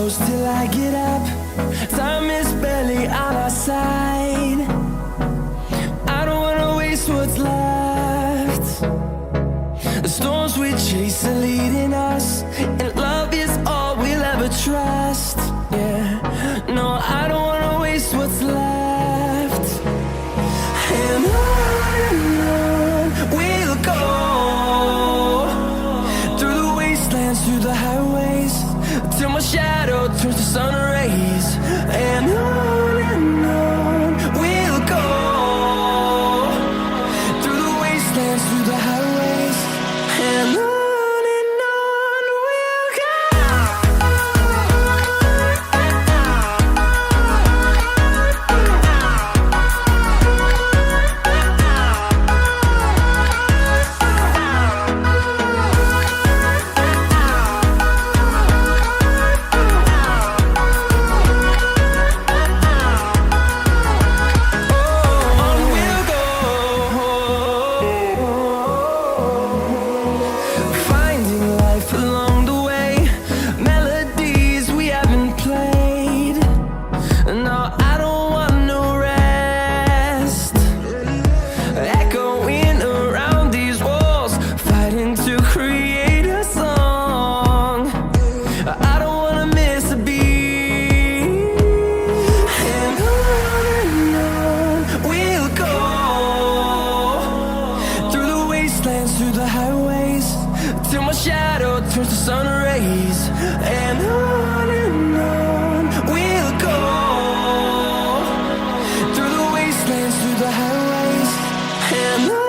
close till I get up. Time is barely on our side. I don't wanna waste what's left. The storms we chase are leading us, and love is all we'll ever trust. Yeah, no, I don't wanna waste what's left. And on we'll go, through the wastelands, through the highways, till my shadow turns to sun rays. And on we'll go, through the wastelands, through the highways, and on. Through the highways, till my shadow turns to sun rays. And on we'll go, through the wastelands, through the highways, and on.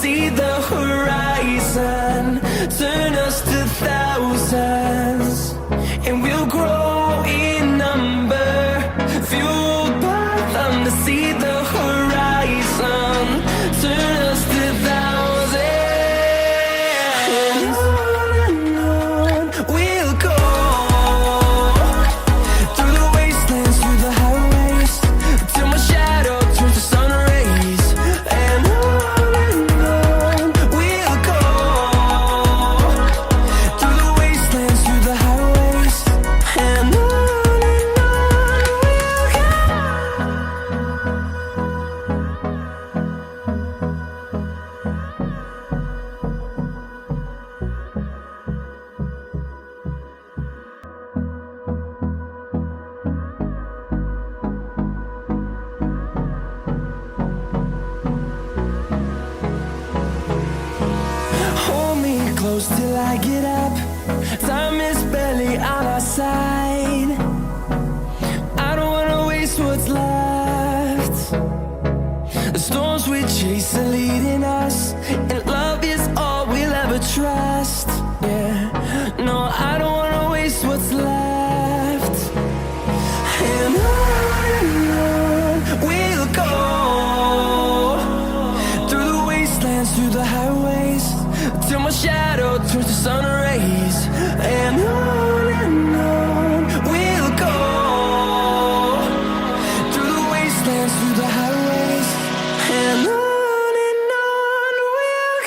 See the horizon turn us to thousands, and we'll grow in number, fueled by them to see the horizon turn us to thousands. And on we'll go, through the wastelands, through the highways, till my shadow turns to sun rays. And close till I get up. Time is barely on our side. I don't wanna waste what's left. The storms we chase are leading us, and love is all we'll ever trust. Yeah, no, I don't wanna waste what's left. And on we'll go, through the wastelands, through the highways, till my shadow turns to sun rays. And on we'll go, through the wastelands, through the highways, and on we'll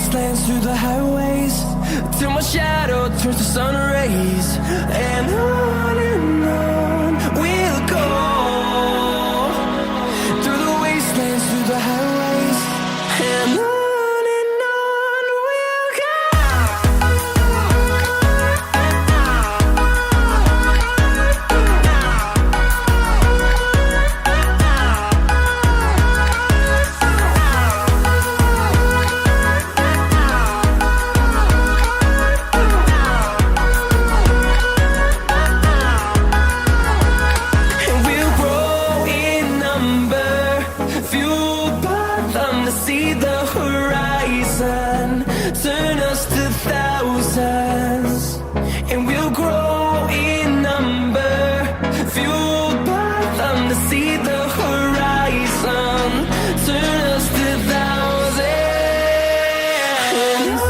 wastelands, through the highways, till my shadow turns to sun rays. And on we'll go, through the wastelands, through the highways, and on we'll go. See the horizon, turn us to thousands, and we'll grow in number, fueled by them to see the horizon, turn us to thousands, and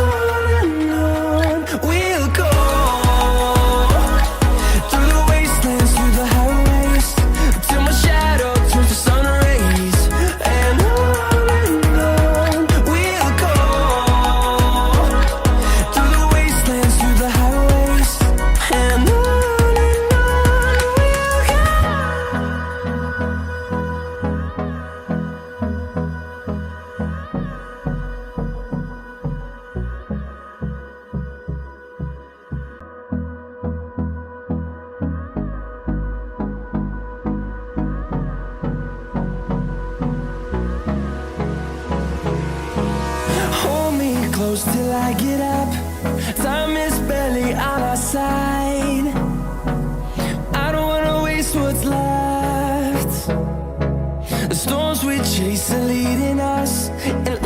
on we'll go, through the wastelands, through the highways, till my shadow turns to sun rays. And close till I get up. Time is barely on our side. I don't wanna waste what's left. The storms we chase are leading us, and